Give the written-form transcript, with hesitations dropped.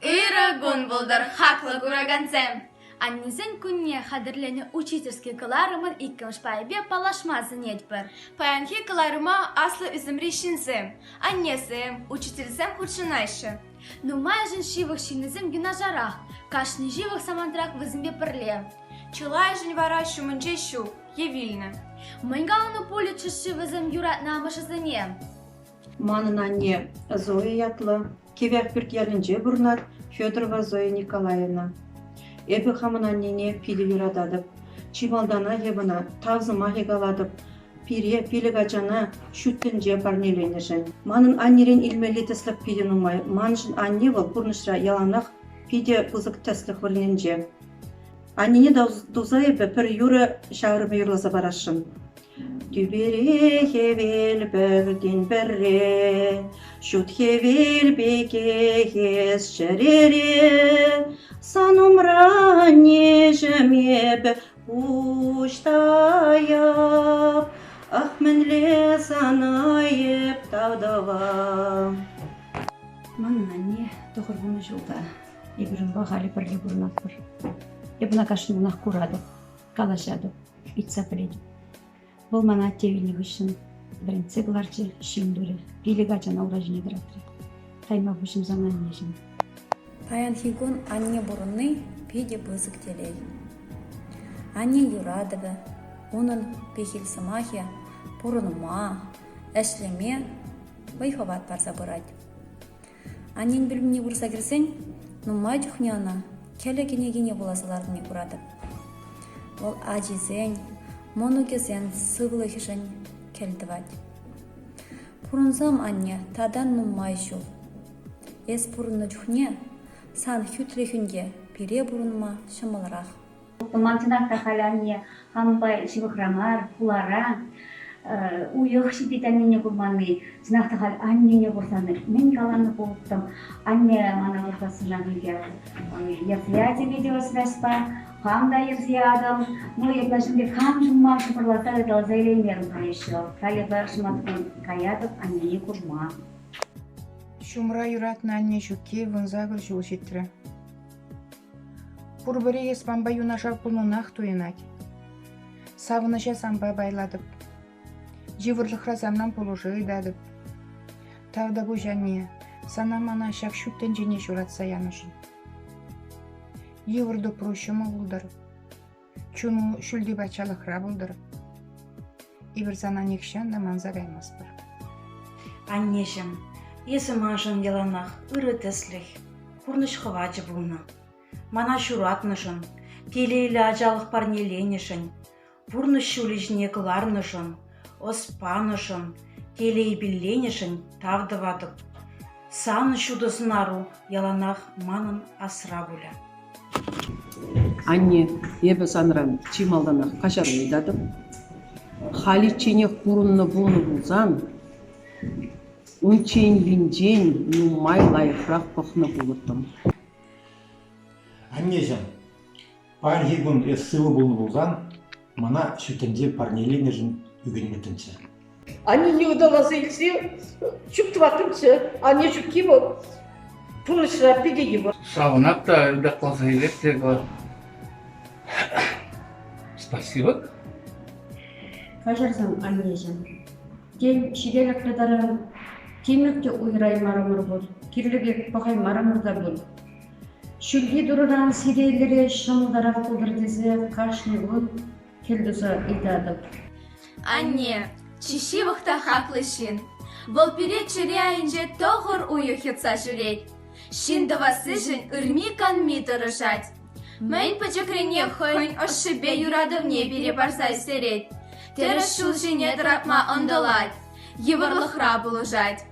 Ирагун булдыр хаклы күрәгәнсем. Аннесен күнне хәдерләне учительский кыларымын иккімш пайбе палашмасын етпір. Паянхи кыларыма аслы үзімри шинсем. Аннесем, учительсем худшынайшы. Нумай жын шивых шинызем гюнажарах. Кашны живых самантрак візімбе пірле. Чылай жын вара шумынче шу, евильны. Мынгалыны поле чышы візім юрат намышызыне. Манын анне Зоя ятлы, кевек пірк ялінже бұрнат Федорова Зоя Николаевна. Эпі хамын аннене пилі юрададып, чималдана ебіна тавзыма егаладып, пире пилік ачана шүттінже парнеленешін. Манын аннерен илмелі тіслік пиде нумай, маншын анне бол бұрнышра яланақ пиде бұзық тіслік вірленже. Аннене дуза епі пір юры шағырымы юрлаза барашын. Dübere hevel berdin berre, şut hevel bekehes şerere, sanumra nejemebe uçtayap, ahmenle sanayep tavdava. Manın anne doğru bunu julda, ebirin bağali birli burnat bir. Ebuna kaşınına kuradı, kalaşadı, itsa biledi. Бұл мана тевілі үшін бірінші ғыларчы шимдурі, билігі ачана ұражыне дыратыры. Қайма бұшым заман нежім. Паян хигун анне бұрынны педе бұзық телей. Анне юрадығы, оның пехіл самахия, бұрыныма, әшлеме, вайховат барса бұрад. Аннен біліміне бұрса кірсен, нұмай жүхняна, кәлі кенегене боласылардыне бұрады. Ол ажизен, Монугезен сывлы хижен келдівад. Пұрынзам анне тадан нумай жол. Эс пұрынны жүхне сан хүтлі хүнге пире бұрынма шымылырақ. Мантынақта қаланне хамбай живықрамар, пулара, уйық шипетанне күрманны, зынақта қал аннене бұрсаныр. Мен қаланны болыптым, анне мана ұртасы жаңыге ерсия демеде өсірәспа, Хамда ерсиядым, ну еплашынды хам жұмма шыпырласа дедал зайлеймерім қайышы. Калебар шыматқын каядып, аннене күрма. Шумра юратны анне жүкке вынзагыр жол жеттірі. Пұрбірі еспанба юнаша пұлнынақ туйынат. Савыныша самбай байладып. Живырлықра замнан пұлыжы идадып. Тавда бұ жәнне, санамана шақ шүттен жене жүратса янышын. Еврді прощума бұлдыр. Чуну шүлді бачалықра бұлдыр. Ибір зана некшен да манзагаймас бір. Аннешім, есі мажын еланақ үрі тісліх, құрныш хывачы бұлны. Мана шуратнышын, пелейлі ажалық парнеленешін, бұрныш шүліжіне кыларнышын, оспанышын, келей білленешін тавдывадып. Саны шудысын ару еланақ манын асыра бұля. Анне ебі санырам чималдана қашарын едадым. Хали ченек бұрынны бұлны бұлзан, үнчен винжен нумай лайықрақ бұқны бұлыттым. Аннежем, паян хигун сылы бұлны бұлзан, мана шүтінде парнеленежін үгінметінші. Они не удалось идти, чуптватымчы, они чупки вот, пулышра пидеги вот. Сауната доклаза электрика. Спасибо. Кажарсан аннежем. Ден шиделік қыдары темекте ұйрай марамыр бол, кирліге бағай марамырда бол. Шүлге дұрыран сирейлері шымылдарақ бұлдырдезі қашны ұл келдізі идадып. Анне, чишивықта хаклышын. Бұл пире чыряйынже тоғыр уйықетса жүрет. Шиндавасы жын үрми канми тұрышат. Мен пачакрене хойн ошыбе юрадывне бере барса серет. Теріс шул жіне дырапма ондалат. Еварлықра бұлыжат.